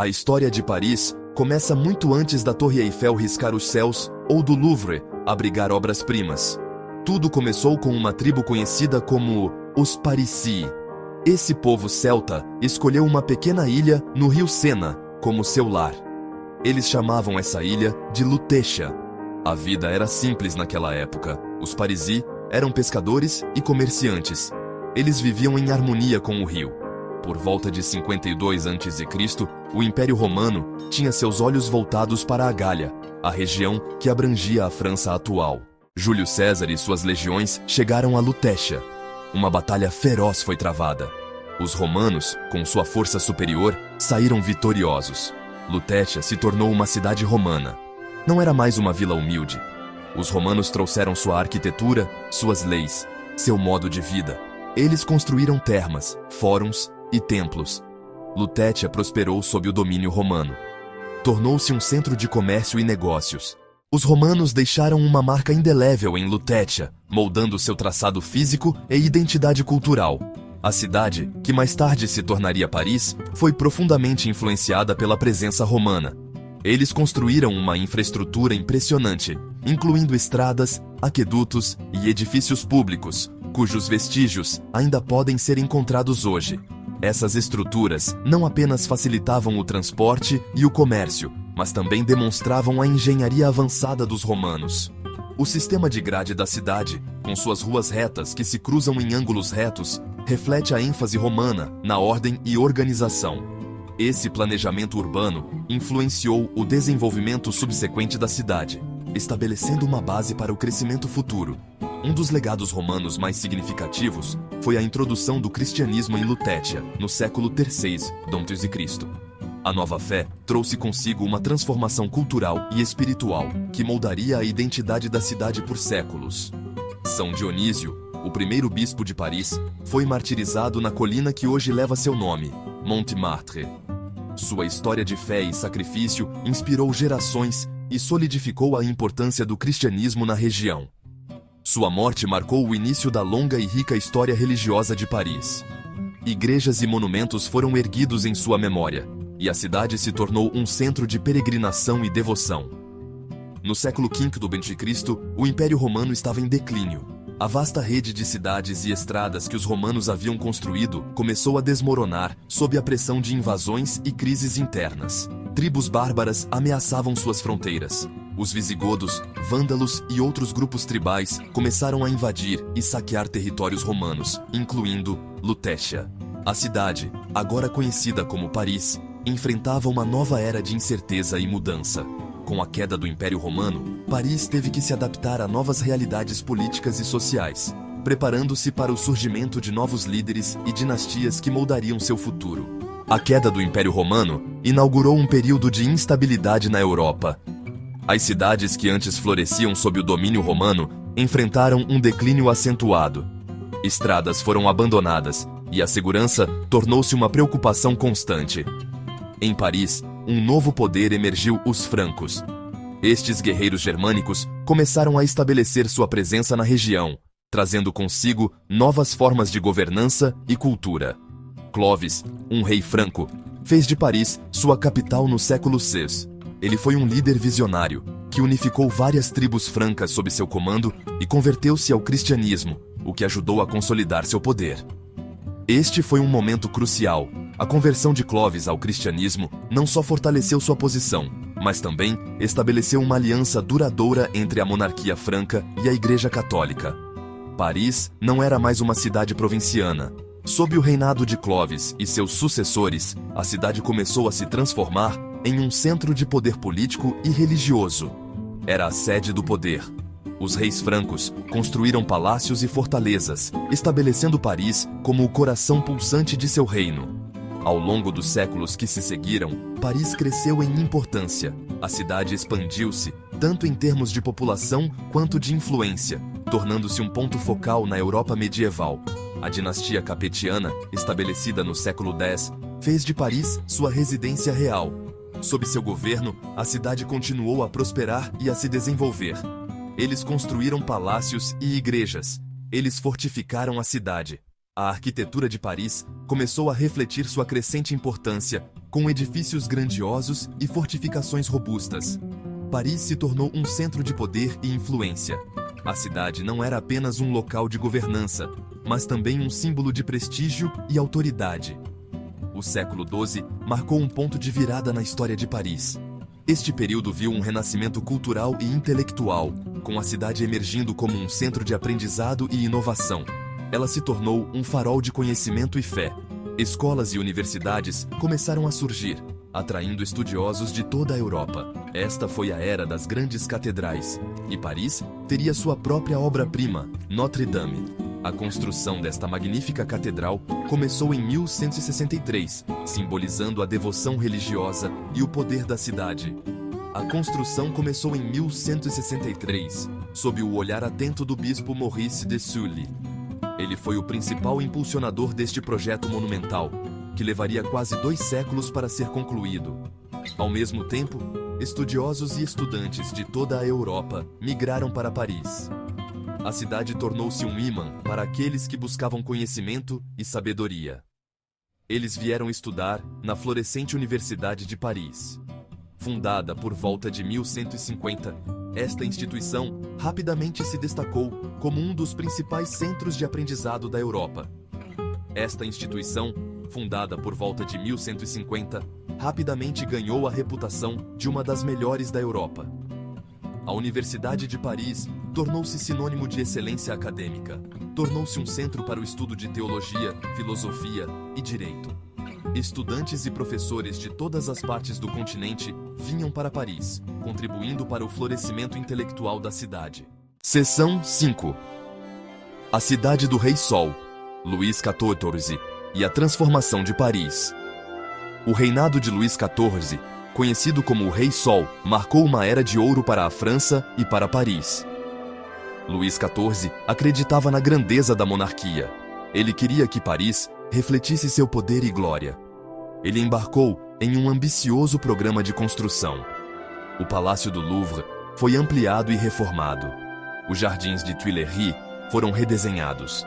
A história de Paris começa muito antes da Torre Eiffel riscar os céus ou do Louvre abrigar obras-primas. Tudo começou com uma tribo conhecida como os Parisii. Esse povo celta escolheu uma pequena ilha no rio Sena como seu lar. Eles chamavam essa ilha de Lutetia. A vida era simples naquela época. Os Parisii eram pescadores e comerciantes. Eles viviam em harmonia com o rio. Por volta de 52 a.C., o Império Romano tinha seus olhos voltados para a Gália, a região que abrangia a França atual. Júlio César e suas legiões chegaram a Lutetia. Uma batalha feroz foi travada. Os romanos, com sua força superior, saíram vitoriosos. Lutetia se tornou uma cidade romana. Não era mais uma vila humilde. Os romanos trouxeram sua arquitetura, suas leis, seu modo de vida. Eles construíram termas, fóruns e templos. Lutetia prosperou sob o domínio romano. Tornou-se um centro de comércio e negócios. Os romanos deixaram uma marca indelével em Lutetia, moldando seu traçado físico e identidade cultural. A cidade, que mais tarde se tornaria Paris, foi profundamente influenciada pela presença romana. Eles construíram uma infraestrutura impressionante, incluindo estradas, aquedutos e edifícios públicos, cujos vestígios ainda podem ser encontrados hoje. Essas estruturas não apenas facilitavam o transporte e o comércio, mas também demonstravam a engenharia avançada dos romanos. O sistema de grade da cidade, com suas ruas retas que se cruzam em ângulos retos, reflete a ênfase romana na ordem e organização. Esse planejamento urbano influenciou o desenvolvimento subsequente da cidade, estabelecendo uma base para o crescimento futuro. Um dos legados romanos mais significativos foi a introdução do cristianismo em Lutetia, no século III d.C. A nova fé trouxe consigo uma transformação cultural e espiritual que moldaria a identidade da cidade por séculos. São Dionísio, o primeiro bispo de Paris, foi martirizado na colina que hoje leva seu nome, Montmartre. Sua história de fé e sacrifício inspirou gerações e solidificou a importância do cristianismo na região. Sua morte marcou o início da longa e rica história religiosa de Paris. Igrejas e monumentos foram erguidos em sua memória, e a cidade se tornou um centro de peregrinação e devoção. No século V d.C., o Império Romano estava em declínio. A vasta rede de cidades e estradas que os romanos haviam construído começou a desmoronar sob a pressão de invasões e crises internas. Tribos bárbaras ameaçavam suas fronteiras. Os visigodos, vândalos e outros grupos tribais começaram a invadir e saquear territórios romanos, incluindo Lutetia. A cidade, agora conhecida como Paris, enfrentava uma nova era de incerteza e mudança. Com a queda do Império Romano, Paris teve que se adaptar a novas realidades políticas e sociais, preparando-se para o surgimento de novos líderes e dinastias que moldariam seu futuro. A queda do Império Romano inaugurou um período de instabilidade na Europa. As cidades que antes floresciam sob o domínio romano enfrentaram um declínio acentuado. Estradas foram abandonadas e a segurança tornou-se uma preocupação constante. Em Paris, um novo poder emergiu: os francos. Estes guerreiros germânicos começaram a estabelecer sua presença na região, trazendo consigo novas formas de governança e cultura. Clovis, um rei franco, fez de Paris sua capital no século VI. Ele foi um líder visionário, que unificou várias tribos francas sob seu comando e converteu-se ao cristianismo, o que ajudou a consolidar seu poder. Este foi um momento crucial. A conversão de Clovis ao cristianismo não só fortaleceu sua posição, mas também estabeleceu uma aliança duradoura entre a monarquia franca e a Igreja Católica. Paris não era mais uma cidade provinciana. Sob o reinado de Clovis e seus sucessores, a cidade começou a se transformar em um centro de poder político e religioso. Era a sede do poder. Os reis francos construíram palácios e fortalezas, estabelecendo Paris como o coração pulsante de seu reino. Ao longo dos séculos que se seguiram, Paris cresceu em importância. A cidade expandiu-se, tanto em termos de população quanto de influência, tornando-se um ponto focal na Europa medieval. A dinastia capetiana, estabelecida no século X, fez de Paris sua residência real. Sob seu governo, a cidade continuou a prosperar e a se desenvolver. Eles construíram palácios e igrejas. Eles fortificaram a cidade. A arquitetura de Paris começou a refletir sua crescente importância com edifícios grandiosos e fortificações robustas. Paris se tornou um centro de poder e influência. A cidade não era apenas um local de governança, mas também um símbolo de prestígio e autoridade. O século XII marcou um ponto de virada na história de Paris. Este período viu um renascimento cultural e intelectual, com a cidade emergindo como um centro de aprendizado e inovação. Ela se tornou um farol de conhecimento e fé. Escolas e universidades começaram a surgir, atraindo estudiosos de toda a Europa. Esta foi a era das grandes catedrais, e Paris teria sua própria obra-prima, Notre-Dame. A construção desta magnífica catedral começou em 1163, simbolizando a devoção religiosa e o poder da cidade. A construção começou em 1163, sob o olhar atento do bispo Maurice de Sully. Ele foi o principal impulsionador deste projeto monumental, que levaria quase 2 séculos para ser concluído. Ao mesmo tempo, estudiosos e estudantes de toda a Europa migraram para Paris. A cidade tornou-se um imã para aqueles que buscavam conhecimento e sabedoria. Eles vieram estudar na florescente Universidade de Paris. Fundada por volta de 1150, esta instituição rapidamente se destacou como um dos principais centros de aprendizado da Europa. Esta instituição, fundada por volta de 1150, rapidamente ganhou a reputação de uma das melhores da Europa. A Universidade de Paris tornou-se sinônimo de excelência acadêmica. Tornou-se um centro para o estudo de teologia, filosofia e direito. Estudantes e professores de todas as partes do continente vinham para Paris, contribuindo para o florescimento intelectual da cidade. Seção 5. A Cidade do Rei Sol, Luís XIV, e a transformação de Paris. O reinado de Luís XIV, conhecido como o Rei Sol, marcou uma era de ouro para a França e para Paris. Luís XIV acreditava na grandeza da monarquia. Ele queria que Paris refletisse seu poder e glória. Ele embarcou em um ambicioso programa de construção. O Palácio do Louvre foi ampliado e reformado. Os jardins de Tuileries foram redesenhados.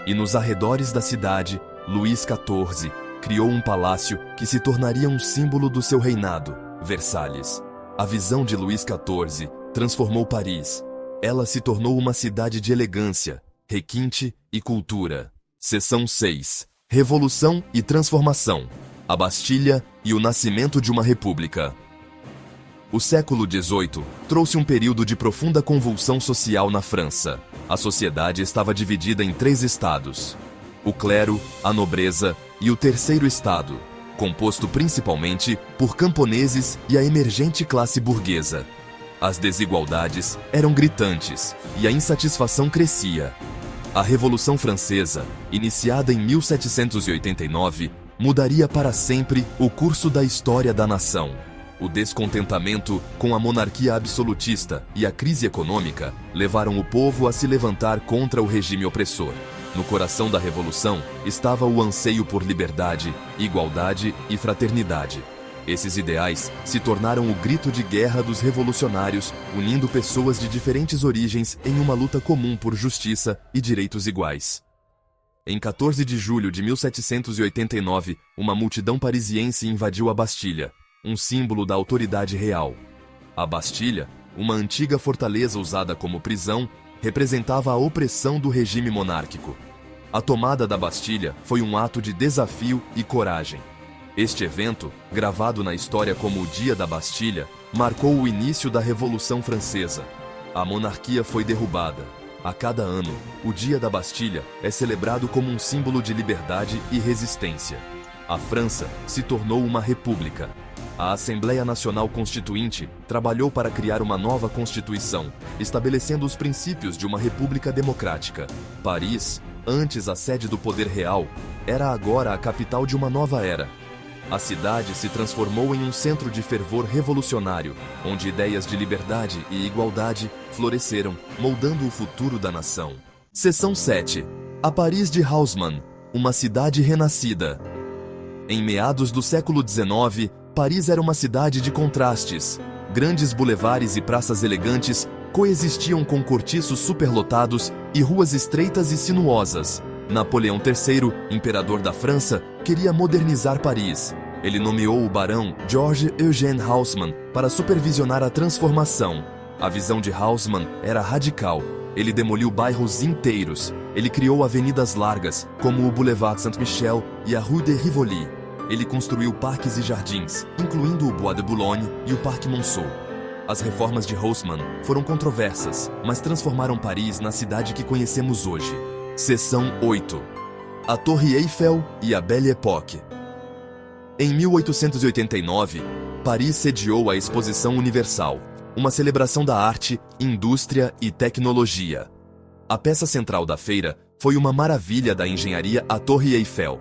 E nos arredores da cidade, Luís XIV criou um palácio que se tornaria um símbolo do seu reinado, Versalhes. A visão de Luís XIV transformou Paris. Ela se tornou uma cidade de elegância, requinte e cultura. Seção 6. Revolução e transformação. A Bastilha e o nascimento de uma república. O século XVIII trouxe um período de profunda convulsão social na França. A sociedade estava dividida em 3 estados: o clero, a nobreza e o terceiro estado, composto principalmente por camponeses e a emergente classe burguesa. As desigualdades eram gritantes e a insatisfação crescia. A Revolução Francesa, iniciada em 1789, mudaria para sempre o curso da história da nação. O descontentamento com a monarquia absolutista e a crise econômica levaram o povo a se levantar contra o regime opressor. No coração da Revolução estava o anseio por liberdade, igualdade e fraternidade. Esses ideais se tornaram o grito de guerra dos revolucionários, unindo pessoas de diferentes origens em uma luta comum por justiça e direitos iguais. Em 14 de julho de 1789, uma multidão parisiense invadiu a Bastilha, um símbolo da autoridade real. A Bastilha, uma antiga fortaleza usada como prisão, representava a opressão do regime monárquico. A tomada da Bastilha foi um ato de desafio e coragem. Este evento, gravado na história como o Dia da Bastilha, marcou o início da Revolução Francesa. A monarquia foi derrubada. A cada ano, o Dia da Bastilha é celebrado como um símbolo de liberdade e resistência. A França se tornou uma república. A Assembleia Nacional Constituinte trabalhou para criar uma nova Constituição, estabelecendo os princípios de uma república democrática. Paris, antes a sede do poder real, era agora a capital de uma nova era. A cidade se transformou em um centro de fervor revolucionário, onde ideias de liberdade e igualdade floresceram, moldando o futuro da nação. Seção 7. A Paris de Haussmann, uma cidade renascida. Em meados do século XIX, Paris era uma cidade de contrastes. Grandes bulevares e praças elegantes coexistiam com cortiços superlotados e ruas estreitas e sinuosas. Napoleão III, imperador da França, queria modernizar Paris. Ele nomeou o barão George Eugène Haussmann para supervisionar a transformação. A visão de Haussmann era radical. Ele demoliu bairros inteiros. Ele criou avenidas largas, como o Boulevard Saint-Michel e a Rue de Rivoli. Ele construiu parques e jardins, incluindo o Bois de Boulogne e o Parque Monceau. As reformas de Haussmann foram controversas, mas transformaram Paris na cidade que conhecemos hoje. Seção 8. A Torre Eiffel e a Belle Époque. Em 1889, Paris sediou a Exposição Universal, uma celebração da arte, indústria e tecnologia. A peça central da feira foi uma maravilha da engenharia, a Torre Eiffel.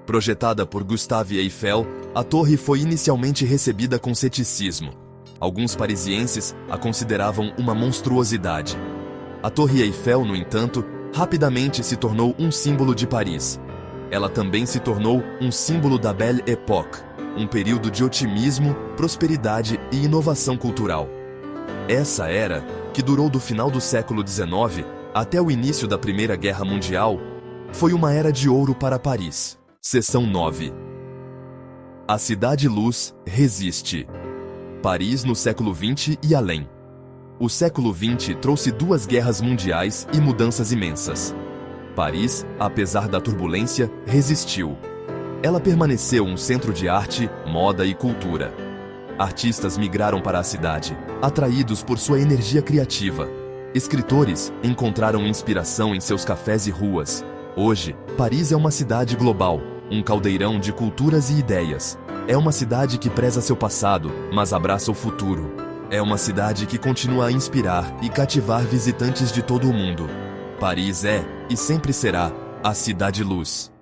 Projetada por Gustave Eiffel, a torre foi inicialmente recebida com ceticismo. Alguns parisienses a consideravam uma monstruosidade. A Torre Eiffel, no entanto, rapidamente se tornou um símbolo de Paris. Ela também se tornou um símbolo da Belle Époque, um período de otimismo, prosperidade e inovação cultural. Essa era, que durou do final do século XIX até o início da Primeira Guerra Mundial, foi uma era de ouro para Paris. Seção 9. A Cidade-Luz resiste. Paris no século XX e além. O século XX trouxe 2 guerras mundiais e mudanças imensas. Paris, apesar da turbulência, resistiu. Ela permaneceu um centro de arte, moda e cultura. Artistas migraram para a cidade, atraídos por sua energia criativa. Escritores encontraram inspiração em seus cafés e ruas. Hoje, Paris é uma cidade global, um caldeirão de culturas e ideias. É uma cidade que preza seu passado, mas abraça o futuro. É uma cidade que continua a inspirar e cativar visitantes de todo o mundo. Paris é, e sempre será, a Cidade-Luz.